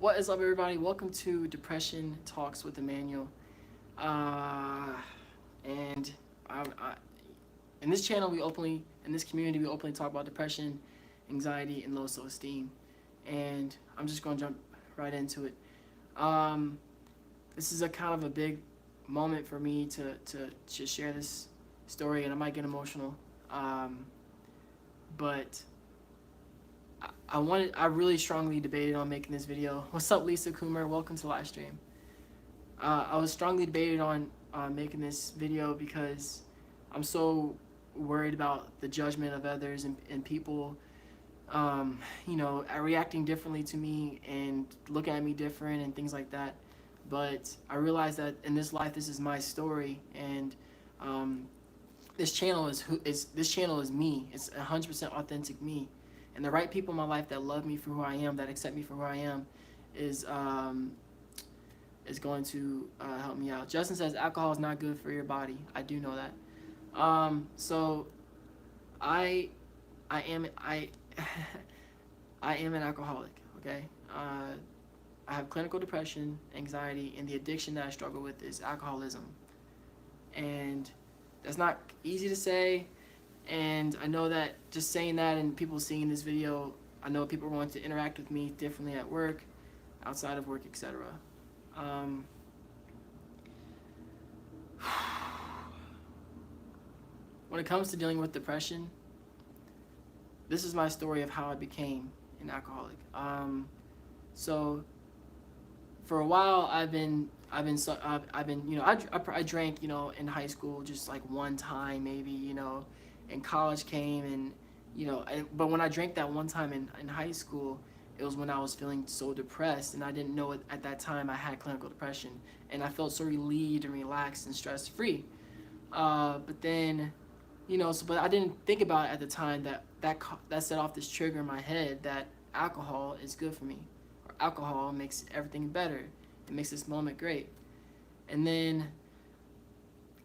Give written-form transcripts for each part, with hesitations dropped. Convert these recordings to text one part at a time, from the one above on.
What is up, everybody? Welcome to Depression Talks with Emmanuel. And in this channel, in this community, we openly talk about depression, anxiety, and low self-esteem. And I'm just going to jump right into it. This is a kind of a big moment for me to share this story, and I might get emotional. But I really strongly debated on making this video. What's up, Lisa Coomer? Welcome to live stream. I was strongly debated on making this video because I'm so worried about the judgment of others and people, reacting differently to me and looking at me different and things like that. But I realized that in this life, this is my story, and this channel is me. It's 100% authentic me. And the right people in my life that love me for who I am, that accept me for who I am, is going to help me out. Justin says alcohol is not good for your body. I do know that. So I am I am an alcoholic. Okay. I have clinical depression, anxiety, and the addiction that I struggle with is alcoholism. And that's not easy to say. And I know that just saying that and people seeing this video, I know people want to interact with me differently at work, outside of work, etc. When it comes to dealing with depression, this is my story of how I became an alcoholic. So for a while, I drank, in high school, just like one time maybe, and college came and, but when I drank that one time in high school, it was when I was feeling so depressed, and I didn't know it at that time I had clinical depression, and I felt so relieved and relaxed and stress-free. But then, but I didn't think about it at the time that set off this trigger in my head that alcohol is good for me, or alcohol makes everything better. It makes this moment great. And then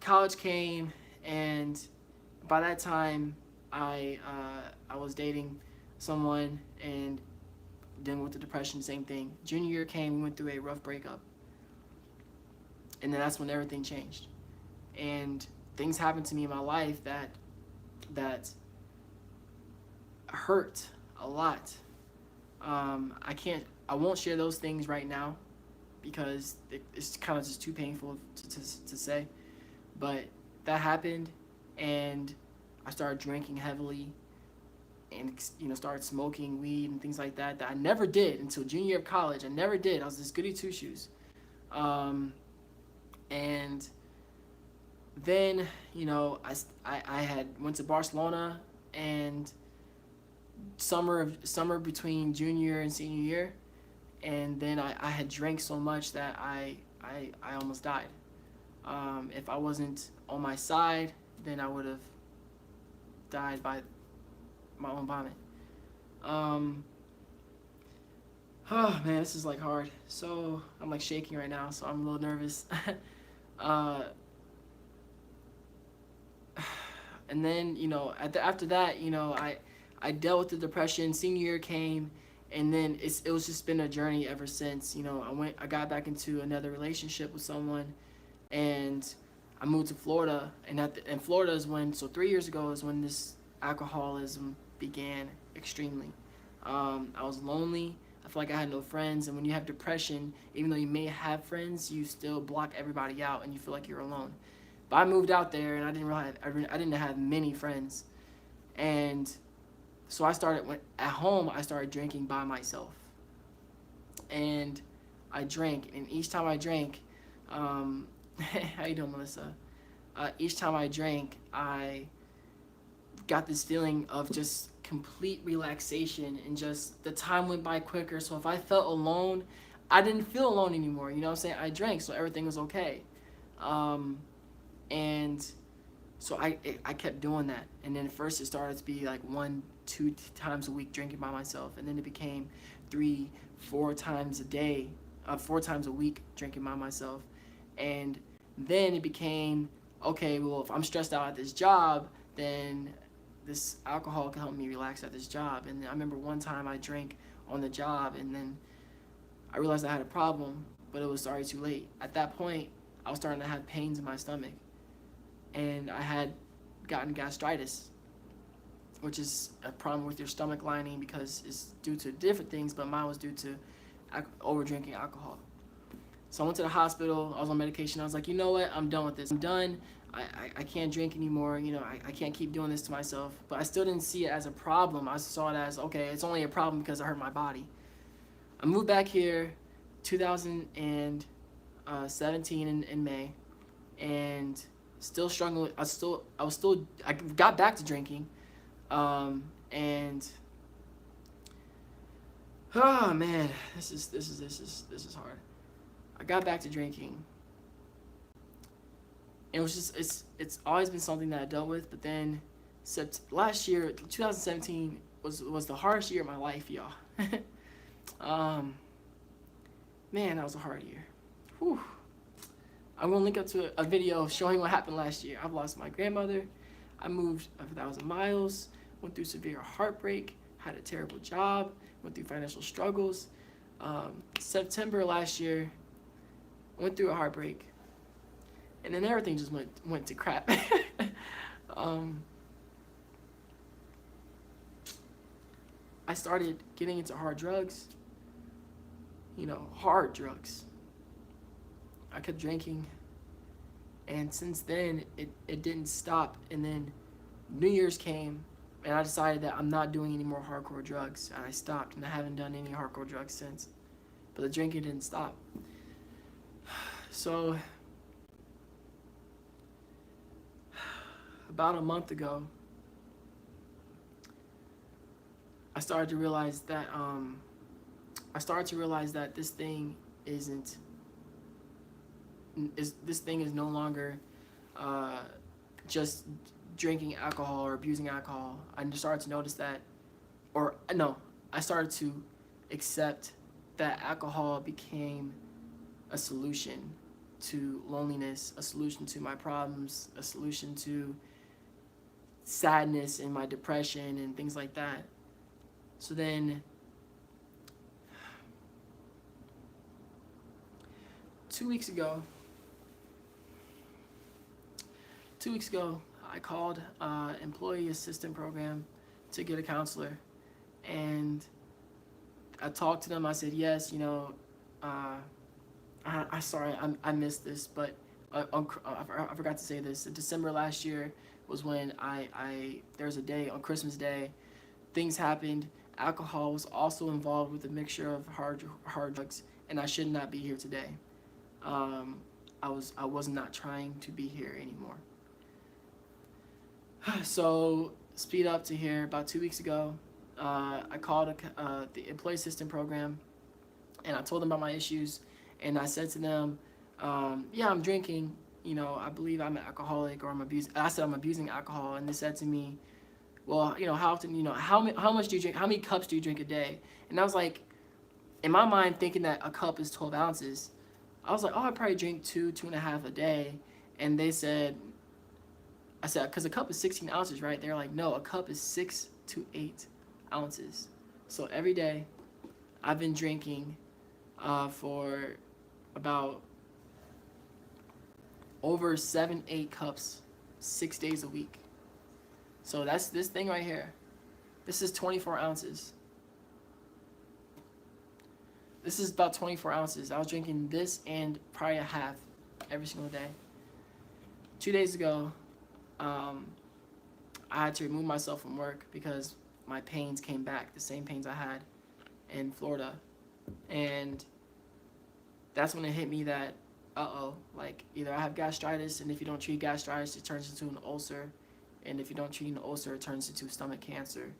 college came, and by that time I was dating someone and dealing with the depression, same thing. Junior year came, we went through a rough breakup, and then that's when everything changed. And things happened to me in my life that hurt a lot. I won't share those things right now because it's kind of just too painful to say. But that happened, and I started drinking heavily, and started smoking weed and things like that I never did until junior year of college. I never did. I was this goody two shoes. And then I had went to Barcelona, and summer between junior and senior year, and then I had drank so much that I almost died. If I wasn't on my side, then I would have died by my own vomit. Oh man, this is like hard. So I'm like shaking right now, so I'm a little nervous. And then after that, I dealt with the depression. Senior year came, and then it was just been a journey ever since. I got back into another relationship with someone, and I moved to Florida, and Florida is when, so 3 years ago is when this alcoholism began extremely. I was lonely. I felt like I had no friends, and when you have depression, even though you may have friends, you still block everybody out, and you feel like you're alone. But I moved out there, and I didn't have many friends, and so at home I started drinking by myself, and I drank, and each time I drank, how you doing, Melissa? Each time I drank, I got this feeling of just complete relaxation, and just the time went by quicker. So if I felt alone, I didn't feel alone anymore. You know what I'm saying? I drank, so everything was okay. And so I kept doing that. And then at first it started to be like 1-2 times a week drinking by myself, and then it became 3-4 times a day, 4 times a week drinking by myself. And then it became, okay, well, if I'm stressed out at this job, then this alcohol can help me relax at this job. And I remember one time I drank on the job, and then I realized I had a problem, but it was already too late. At that point, I was starting to have pains in my stomach, and I had gotten gastritis, which is a problem with your stomach lining because it's due to different things, but mine was due to over drinking alcohol. So I went to the hospital. I was on medication. I was like, you know what? I'm done with this. I'm done. I can't drink anymore. You know, I can't keep doing this to myself. But I still didn't see it as a problem. I saw it as, okay, it's only a problem because I hurt my body. I moved back here 2017 in May, and still struggling. I got back to drinking, and oh man, this is hard. I got back to drinking. It was just it's always been something that I dealt with, but then last year, 2017 was the hardest year of my life, y'all. Man, that was a hard year. Whew. I'm gonna link up to a video showing what happened last year. I've lost my grandmother. I moved 1,000 miles, went through severe heartbreak, had a terrible job, went through financial struggles. September last year, went through a heartbreak, and then everything just went to crap. I started getting into hard drugs, hard drugs. I kept drinking, and since then, it didn't stop. And then New Year's came, and I decided that I'm not doing any more hardcore drugs, and I stopped, and I haven't done any hardcore drugs since. But the drinking didn't stop. So, about a month ago, I started to realize that this thing is no longer just drinking alcohol or abusing alcohol. I started to notice that, I started to accept that alcohol became a solution to loneliness, a solution to my problems, a solution to sadness and my depression and things like that. So then, 2 weeks ago, I called employee assistant program to get a counselor, and I talked to them. I said, yes, I missed this, but I forgot to say this. In December last year was when there was a day on Christmas Day, things happened. Alcohol was also involved with a mixture of hard drugs, and I should not be here today. I was not trying to be here anymore. So speed up to here. About 2 weeks ago, I called the employee assistant program, and I told them about my issues, and I said to them, yeah, I'm drinking. I believe I'm an alcoholic, or I said I'm abusing alcohol, and they said to me, well, how often, how much do you drink? How many cups do you drink a day? And I was like, in my mind, thinking that a cup is 12 ounces. I was like, oh, I probably drink 2.5 a day. And I said, because a cup is 16 ounces, right? They're like, no, a cup is 6 to 8 ounces. So every day, I've been drinking for about over 7-8 cups, 6 days a week. So that's this thing right here. This is 24 ounces. This is about 24 ounces. I was drinking this and probably a half every single day. 2 days ago, I had to remove myself from work because my pains came back, the same pains I had in Florida. And that's when it hit me that, either I have gastritis, and if you don't treat gastritis, it turns into an ulcer. And if you don't treat an ulcer, it turns into stomach cancer.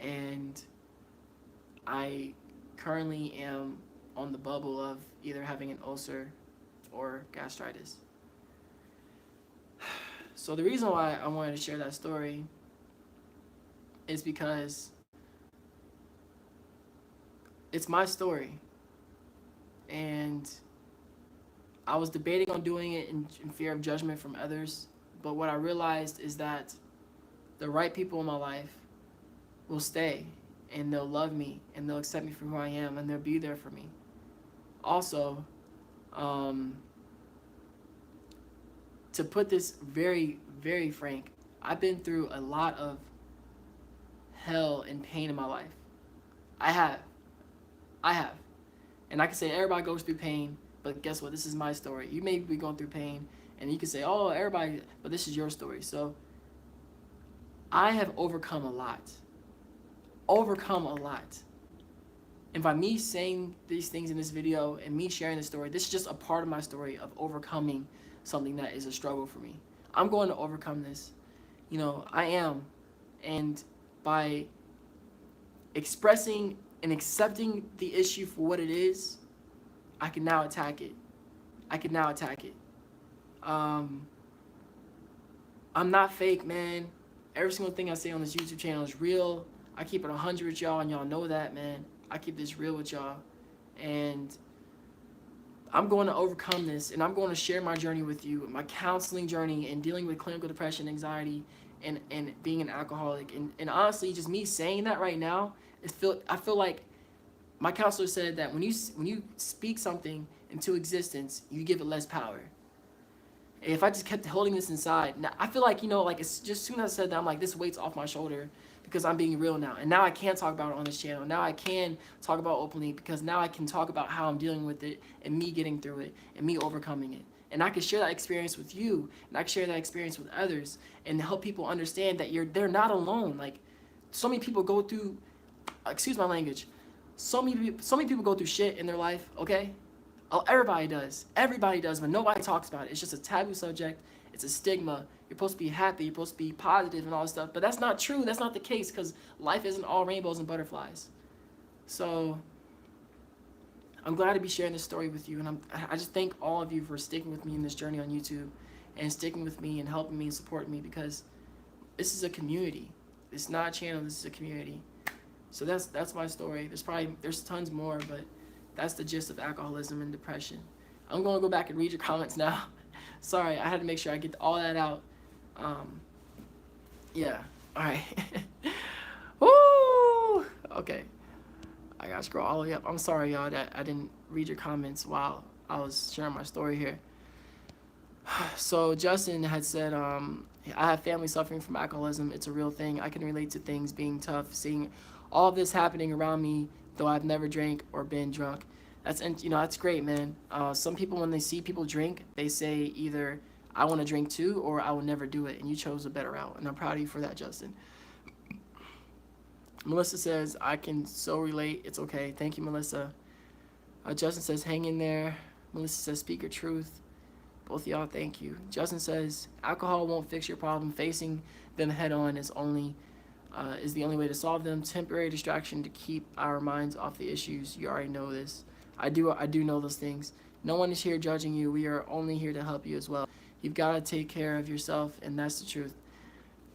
And I currently am on the bubble of either having an ulcer or gastritis. So the reason why I wanted to share that story is because it's my story. And I was debating on doing it in fear of judgment from others. But what I realized is that the right people in my life will stay. and they'll love me and they'll accept me for who I am and they'll be there for me. Also, um, to put this very, very frank, I've been through a lot of hell and pain in my life. I have. I have. And I can say everybody goes through pain, but guess what? This is my story. You may be going through pain, and you can say, oh, everybody, but this is your story. So I have overcome a lot. Overcome a lot. And by me saying these things in this video and me sharing the story, this is just a part of my story of overcoming something that is a struggle for me. I'm going to overcome this. I am. And by expressing and accepting the issue for what it is, I can now attack it. I'm not fake, man. Every single thing I say on this YouTube channel is real. I keep it 100 with y'all, and y'all know that, man. I keep this real with y'all. And I'm going to overcome this, and I'm going to share my journey with you, my counseling journey and dealing with clinical depression, anxiety, and being an alcoholic. And honestly, just me saying that right now, I feel like my counselor said that when you speak something into existence, you give it less power. And if I just kept holding this inside, now I feel like, like it's just soon as I said that, I'm like, this weight's off my shoulder because I'm being real now. And now I can talk about it on this channel. Now I can talk about it openly because now I can talk about how I'm dealing with it and me getting through it and me overcoming it. And I can share that experience with you, and I can share that experience with others and help people understand that they're not alone. Like, so many people go through, excuse my language, so many people go through shit in their life, okay? Oh, everybody does, but nobody talks about it. It's just a taboo subject. It's a stigma. You're supposed to be happy. You're supposed to be positive and all this stuff. But that's not true. That's not the case because life isn't all rainbows and butterflies. So I'm glad to be sharing this story with you. And I just thank all of you for sticking with me in this journey on YouTube and sticking with me and helping me and supporting me because this is a community. It's not a channel. This is a community. So that's my story. There's tons more, but that's the gist of alcoholism and depression. I'm going to go back and read your comments now. Sorry, I had to make sure I get all that out. Yeah. All right. Woo! Okay. I got to scroll all the way up. I'm sorry, y'all, that I didn't read your comments while I was sharing my story here. So Justin had said, I have family suffering from alcoholism. It's a real thing. I can relate to things being tough, seeing all of this happening around me, though I've never drank or been drunk. That's great, man. Some people, when they see people drink, they say either I want to drink too or I will never do it, and you chose a better route, and I'm proud of you for that, Justin. Melissa says, I can so relate. It's okay. Thank you, Melissa. Justin says, hang in there. Melissa says, speak your truth. Both of y'all, thank you. Justin says, alcohol won't fix your problem. Facing them head on is the only way to solve them. Temporary distraction to keep our minds off the issues. You already know this. I do know those things. No one is here judging you. We are only here to help you as well. You've got to take care of yourself, and that's the truth.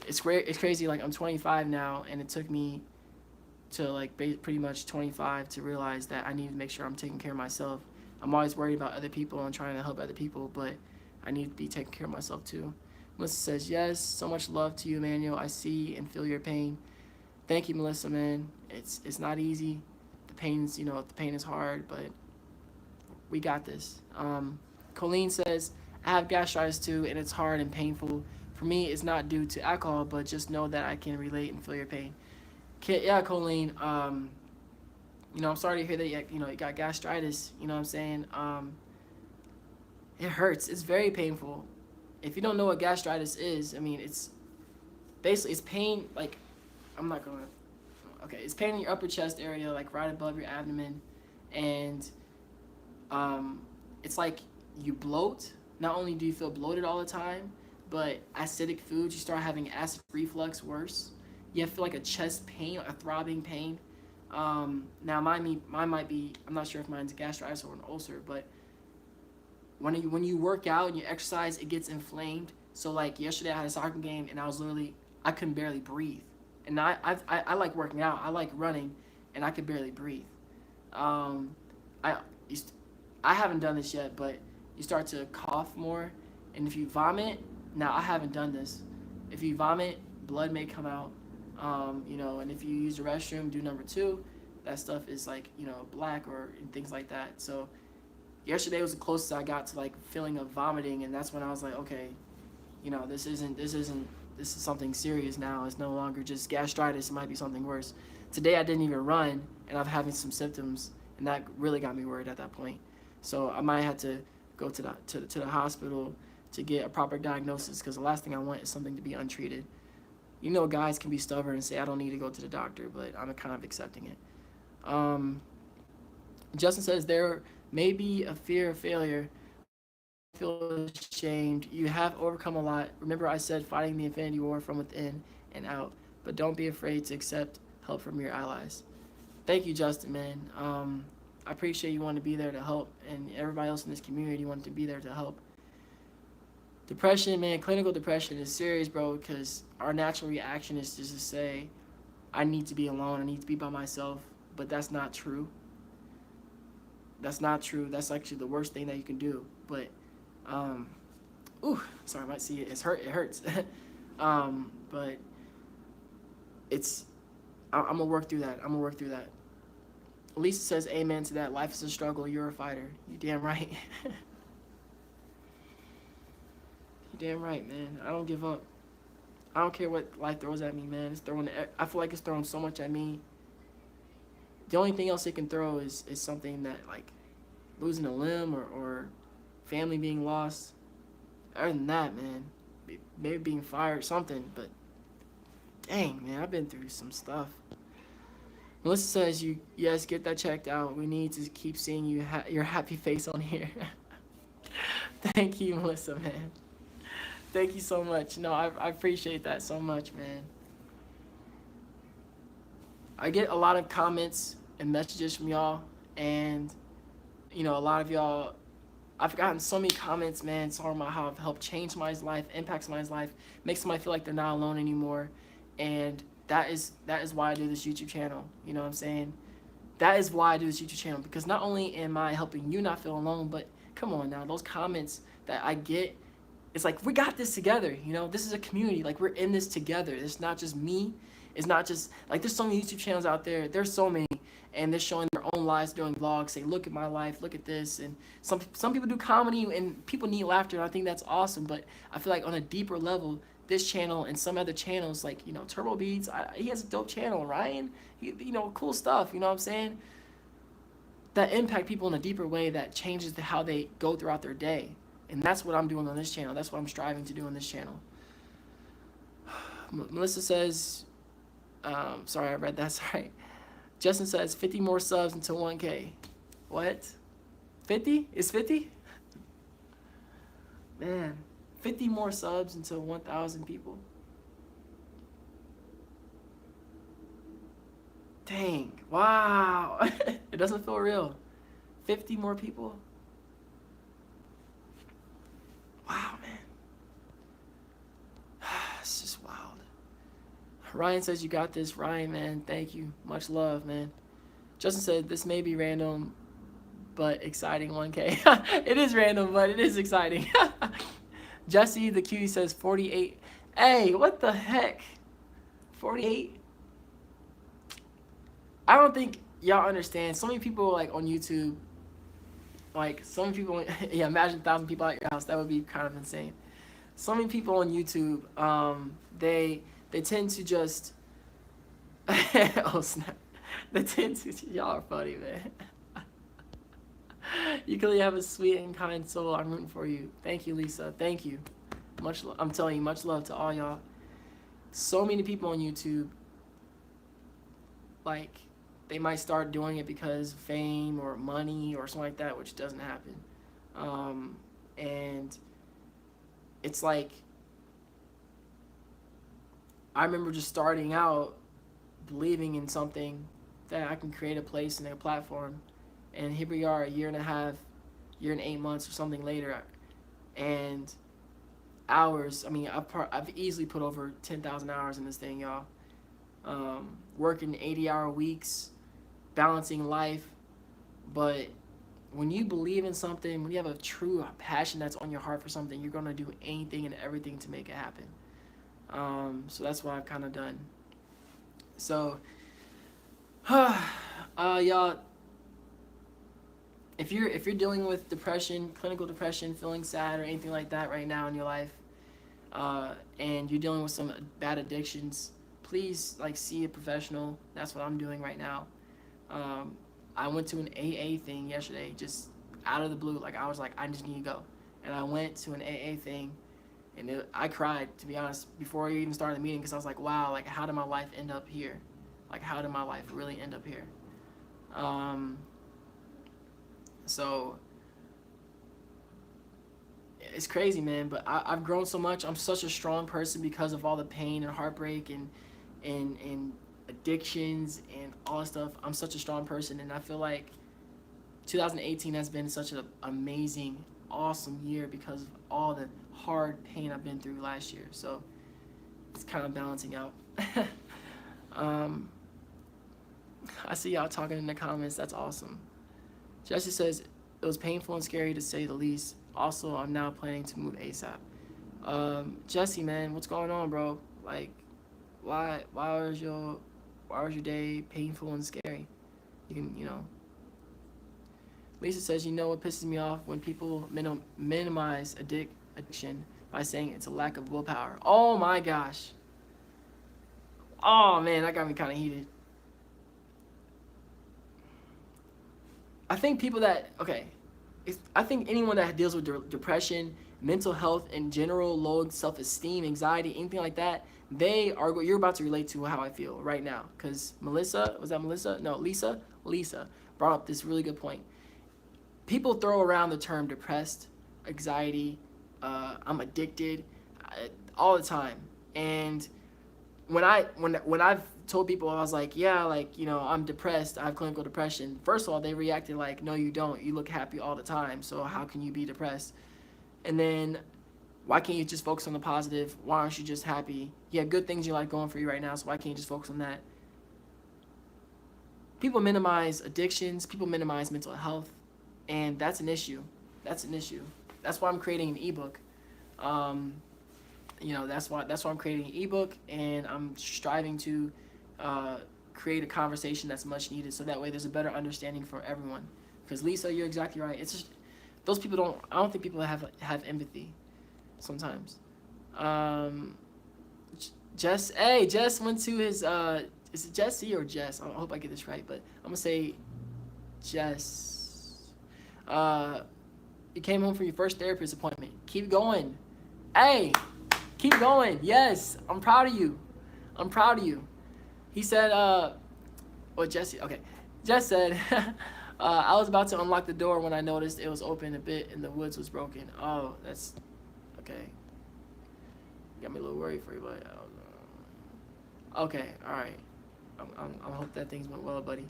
It's great. It's crazy. Like, I'm 25 now, and it took me to pretty much 25 to realize that I need to make sure I'm taking care of myself. I'm always worried about other people and trying to help other people, but I need to be taking care of myself too. Melissa says, yes, so much love to you, Emmanuel. I see and feel your pain. Thank you, Melissa, man. It's not easy. The pain is hard, but we got this. Colleen says, I have gastritis too, and it's hard and painful. For me, it's not due to alcohol, but just know that I can relate and feel your pain. Yeah, Colleen, I'm sorry to hear that you got gastritis, you know what I'm saying? It hurts. It's very painful. If you don't know what gastritis is, I mean, it's pain, like, it's pain in your upper chest area, like right above your abdomen, and it's like you bloat. Not only do you feel bloated all the time, but acidic foods, you start having acid reflux worse. You feel like a chest pain, a throbbing pain. Now mine might be, I'm not sure if mine's gastritis or an ulcer, but when you work out and you exercise, it gets inflamed. So like yesterday I had a soccer game and I couldn't barely breathe. And I like working out, I like running, and I could barely breathe. I haven't done this yet, but you start to cough more, and if you vomit, now I haven't done this. If you vomit, blood may come out. And if you use the restroom, do number two. That stuff is like, black or and things like that. So yesterday was the closest I got to like feeling of vomiting, and that's when I was like, okay, this is something serious now. It's no longer just gastritis. It might be something worse. Today I didn't even run, and I'm having some symptoms, and that really got me worried at that point. So I might have to go to the hospital to get a proper diagnosis, because the last thing I want is something to be untreated. Guys can be stubborn and say I don't need to go to the doctor, but I'm kind of accepting it. Justin says there may be a fear of failure. Feel ashamed. You have overcome a lot. Remember, I said fighting the infinity war from within and out, but don't be afraid to accept help from your allies. Thank you, Justin, man. I appreciate you wanting to be there to help, and everybody else in this community wanted to be there to help. Depression, man, clinical depression is serious, bro, because our natural reaction is just to say, I need to be alone, I need to be by myself, but that's not true. That's not true. That's actually the worst thing that you can do. But, sorry, I might see it. It hurts. But I'm gonna work through that. Lisa says, amen to that. Life is a struggle. You're a fighter. You damn right. You damn right, man. I don't give up. I don't care what life throws at me, man. I feel like it's throwing so much at me. The only thing else it can throw is something that, like, losing a limb or family being lost. Other than that, man, maybe being fired, something. But dang, man, I've been through some stuff. Melissa says, yes, get that checked out. We need to keep seeing your happy face on here. Thank you, Melissa, man. Thank you so much. No, I appreciate that so much, man. I get a lot of comments and messages from y'all, and a lot of y'all, I've gotten so many comments, man, talking about how I've helped change somebody's life, impact somebody's life, make somebody feel like they're not alone anymore. And that is why I do this YouTube channel. You know what I'm saying? That is why I do this YouTube channel, because not only am I helping you not feel alone, but come on now, those comments that I get, it's like, we got this together. This is a community. Like, we're in this together. It's not just me. It's not just, like, there's so many YouTube channels out there. There's so many. And they're showing their own lives, doing vlogs, say, look at my life, look at this. And some people do comedy, and people need laughter, and I think that's awesome. But I feel like on a deeper level, this channel and some other channels, like, Turbo Beats, he has a dope channel. Ryan, cool stuff, you know what I'm saying? That impact people in a deeper way that changes how they go throughout their day. And that's what I'm doing on this channel. That's what I'm striving to do on this channel. Melissa says, sorry, I read that, sorry. Justin says, 50 more subs until 1K. What? 50? Is 50? Man, 50 more subs until 1,000 people. Dang, wow. It doesn't feel real. 50 more people? Wow, man. It's just wild. Ryan says, you got this. Ryan, man, thank you. Much love, man. Justin said, this may be random, but exciting 1K. It is random, but it is exciting. Jesse, the cutie, says 48. Hey, what the heck? 48? I don't think y'all understand. So many people, like, on YouTube, like, some people, yeah, imagine 1,000 people at your house. That would be kind of insane. So many people on YouTube, they tend to just, oh snap, they tend to, y'all are funny, man. You clearly have a sweet and kind soul. I'm rooting for you. Thank you, Lisa. Thank you. I'm telling you, much love to all y'all. So many people on YouTube, like, they might start doing it because of fame or money or something like that, which doesn't happen. And it's like, I remember just starting out believing in something that I can create a place and a platform. And here we are, a year and 8 months or something later. And hours, I mean, I've easily put over 10,000 hours in this thing, y'all. Working 80-hour weeks, balancing life. But when you believe in something, when you have a true passion that's on your heart for something, you're going to do anything and everything to make it happen. So that's what I've kind of done. So, y'all, if you're dealing with depression, clinical depression, feeling sad or anything like that right now in your life, and you're dealing with some bad addictions, please like see a professional. That's what I'm doing right now. Um, I went to an AA thing yesterday, just out of the blue. Like I was like, I just need to go, and I went to an AA thing, and I cried, to be honest, before I even started the meeting, because I was like, wow, like how did my life end up here? Like how did my life really end up here? Um, so it's crazy, man. But I've grown so much. I'm such a strong person because of all the pain and heartbreak and addictions and all that stuff. I'm such a strong person, and I feel like 2018 has been such an amazing, awesome year because of all the hard pain I've been through last year. So it's kind of balancing out. um, I see y'all talking in the comments. That's awesome. Jesse says, it was painful and scary to say the least. Also, I'm now planning to move ASAP. Jesse, man, what's going on, bro? Like, why was your day painful and scary? You can, Lisa says, what pisses me off when people minimize addiction by saying it's a lack of willpower. Oh my gosh. Oh man, that got me kind of heated. I think I think anyone that deals with depression, mental health in general, low self-esteem, anxiety, anything like that, you're about to relate to how I feel right now. Because Melissa, was that Melissa? No, Lisa brought up this really good point. People throw around the term depressed, anxiety, I'm addicted, all the time. And when I've told people, I was like, yeah, like, I'm depressed, I have clinical depression. First of all, they reacted like, no, you don't. You look happy all the time. So how can you be depressed? And then why can't you just focus on the positive? Why aren't you just happy? You have good things you like going for you right now, so why can't you just focus on that? People minimize addictions, people minimize mental health, and that's an issue. That's an issue. That's why I'm creating an ebook. That's why I'm creating an ebook, and I'm striving to create a conversation that's much needed, so that way there's a better understanding for everyone. Because Lisa, you're exactly right. It's just those people I don't think people have empathy sometimes. Jess went to his is it Jesse or Jess? I hope I get this right, but I'm gonna say Jess. You came home from your first therapist appointment. Keep going. Hey, keep going. Yes, I'm proud of you. I'm proud of you. He said, Jesse, okay. Jess said, I was about to unlock the door when I noticed it was open a bit and the woods was broken. Oh, that's, okay. Got me a little worried for you, but, okay, alright. I hope that things went well, buddy.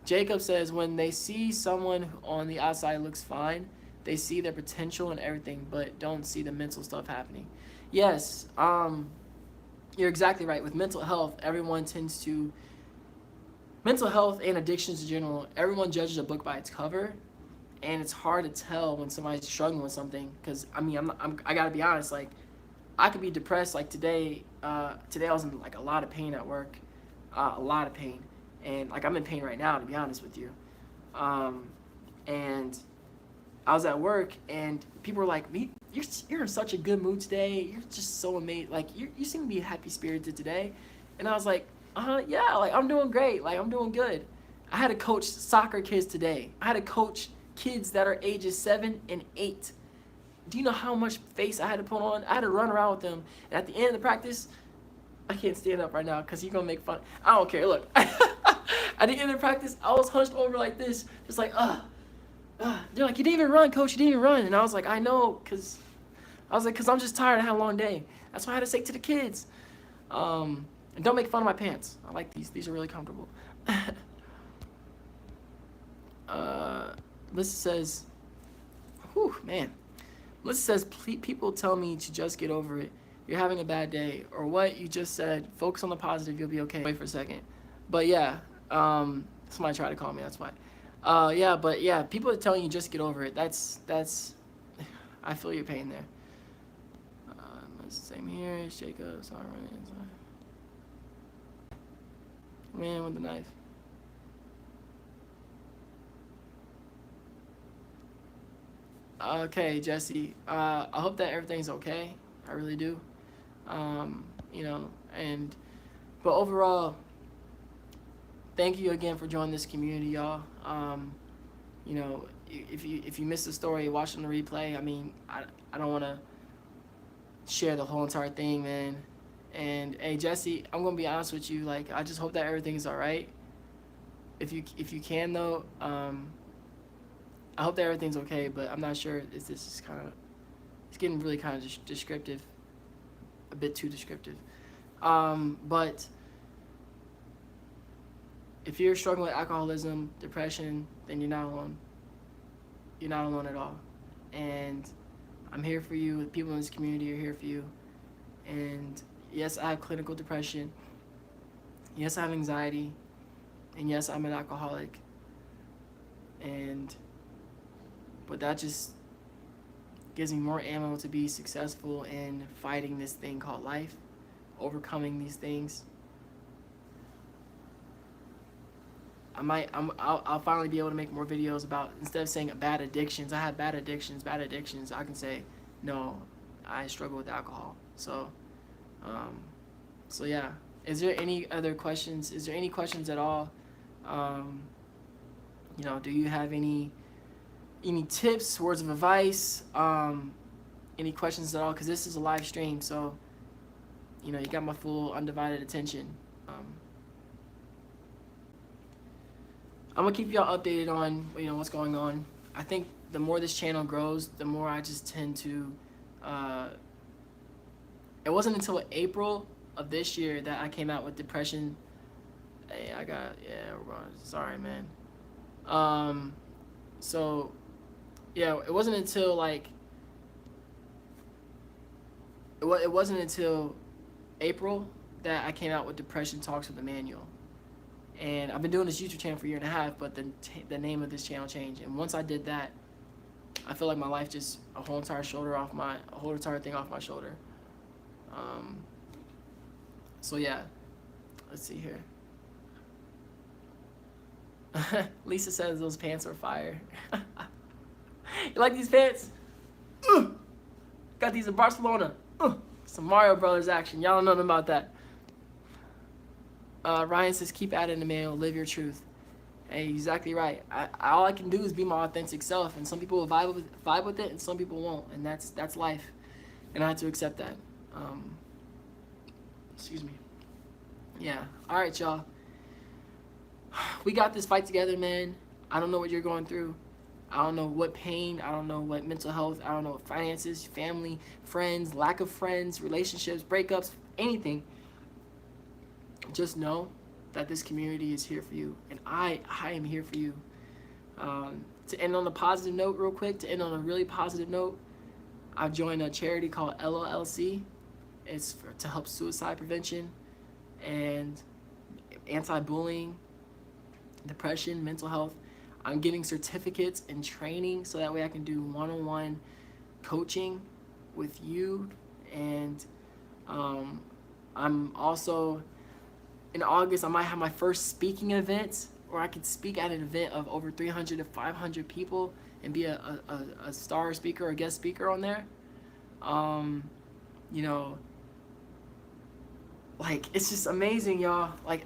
Jacob says, when they see someone who on the outside looks fine, they see their potential and everything, but don't see the mental stuff happening. Yes, you're exactly right. With mental health, mental health and addictions in general, everyone judges a book by its cover, and it's hard to tell when somebody's struggling with something. Because I gotta be honest. Like, I could be depressed. Like today I was in like a lot of pain at work, a lot of pain, and like I'm in pain right now, to be honest with you. And I was at work, and people were like, you're in such a good mood today. You're just so amazing. Like, you seem to be happy spirited today. And I was like, yeah, like, I'm doing great. Like, I'm doing good. I had to coach soccer kids today. I had to coach kids that are ages 7 and 8. Do you know how much face I had to put on? I had to run around with them. And at the end of the practice, I can't stand up right now because you're going to make fun. I don't care. Look, at the end of the practice, I was hunched over like this, just like, they're like, you didn't even run, coach. You didn't even run. And I was like, I know, because I'm just tired. I had a long day. That's what I had to say to the kids. And don't make fun of my pants. I like these. These are really comfortable. Melissa says, whew, man. Melissa says, people tell me to just get over it. You're having a bad day. Or what you just said, focus on the positive. You'll be okay. Wait for a second. But yeah, somebody tried to call me. That's why. People are telling you just get over it. That's I feel your pain there. Same here, Jacob. Sorry, Man with the knife. Okay, Jesse. I hope that everything's okay. I really do. You know, and but overall, thank you again for joining this community, y'all. You know, if you missed the story, watch on the replay. I mean, I don't want to share the whole entire thing, man. And hey, Jesse, I'm gonna be honest with you. Like, I just hope that everything's all right. If you can though, I hope that everything's okay. But I'm not sure. This is kind of, it's getting really kind of descriptive, a bit too descriptive. But if you're struggling with alcoholism, depression, then you're not alone. You're not alone at all. And I'm here for you. The people in this community are here for you. And yes, I have clinical depression. Yes, I have anxiety. And yes, I'm an alcoholic. But that just gives me more ammo to be successful in fighting this thing called life, overcoming these things. I'll finally be able to make more videos about, instead of saying bad addictions, I have bad addictions, I can say, no, I struggle with alcohol. So yeah. Is there any other questions? Is there any questions at all? You know, do you have any tips, words of advice, any questions at all? Because this is a live stream, so, you know, you got my full undivided attention. I'm gonna keep y'all updated on, you know, what's going on. I think the more this channel grows, the more I just tend to. It wasn't until April of this year that I came out with depression. Hey, sorry, man. So, yeah, it wasn't until like. It wasn't until April that I came out with Depression Talks with the Manual. And I've been doing this YouTube channel for a year and a half, but the name of this channel changed. And once I did that, I feel like my life just a whole entire thing off my shoulder. So yeah, let's see here. Lisa says those pants are fire. You like these pants? Got these in Barcelona. Some Mario Brothers action. Y'all don't know nothing about that. Ryan says, keep at it, Emmanuel. Live your truth. Hey, exactly right. All I can do is be my authentic self, and some people will vibe with it, and some people won't, and that's life, and I have to accept that. Excuse me. Yeah. All right, y'all. We got this fight together, man. I don't know what you're going through. I don't know what pain. I don't know what mental health. I don't know what finances, family, friends, lack of friends, relationships, breakups, anything. Just know that this community is here for you, and I am here for you. To end on a positive note real quick, to end on a really positive note, I've joined a charity called LOLC. It's to help suicide prevention and anti-bullying, depression, mental health. I'm getting certificates and training so that way I can do one-on-one coaching with you. And I'm also, in August, I might have my first speaking event where I could speak at an event of over 300 to 500 people and be a star speaker or guest speaker on there. You know, like, it's just amazing, y'all. Like,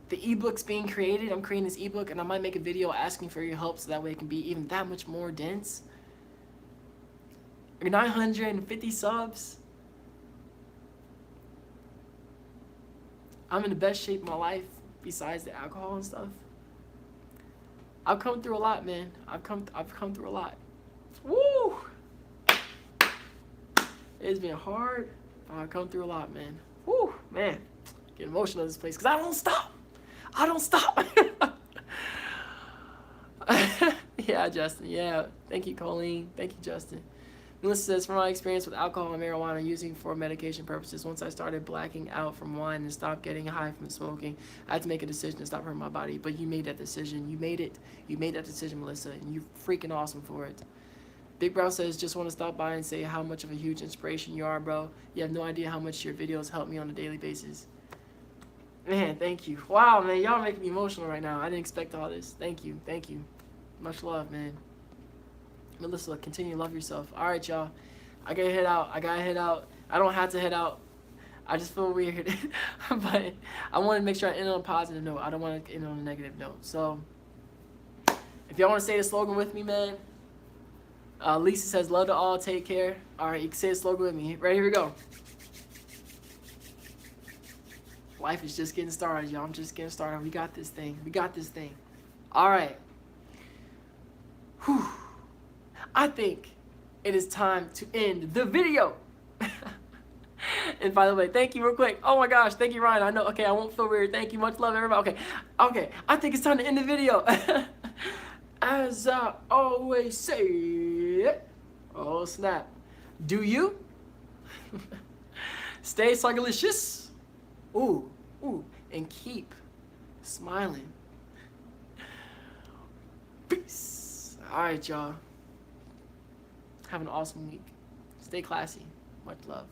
the ebook's being created. I'm creating this ebook, and I might make a video asking for your help so that way it can be even that much more dense. 950 subs. I'm in the best shape of my life besides the alcohol and stuff. I've come through a lot, man. I've come through a lot. Woo! It's been hard. I've come through a lot, man. Woo, man. Get emotional in this place because I don't stop. Yeah, Justin. Yeah. Thank you, Colleen. Thank you, Justin. Melissa says, from my experience with alcohol and marijuana using for medication purposes, once I started blacking out from wine and stopped getting high from smoking, I had to make a decision to stop hurting my body. But you made that decision. You made it. You made that decision, Melissa, and you're freaking awesome for it. Big Brown says, just want to stop by and say how much of a huge inspiration you are, bro. You have no idea how much your videos help me on a daily basis. Man, thank you. Wow, man, y'all making me emotional right now. I didn't expect all this. Thank you, thank you. Much love, man. Melissa, continue to love yourself. All right, y'all. I gotta head out. I gotta head out. I don't have to head out. I just feel weird, but I want to make sure I end on a positive note. I don't want to end on a negative note. So, if y'all want to say the slogan with me, man. Lisa says, "Love to all. Take care." All right, you can say the slogan with me. Ready? Here we go. Life is just getting started, y'all. I'm just getting started. We got this thing. We got this thing. All right. Whew. I think it is time to end the video. And by the way, thank you real quick. Oh my gosh, thank you, Ryan. I know. Okay, I won't feel weird. Thank you. Much love, everybody. Okay. I think it's time to end the video. As I always say, oh snap. Do you? Stay psycholicious. Ooh, and keep smiling. Peace. All right, y'all. Have an awesome week. Stay classy. Much love.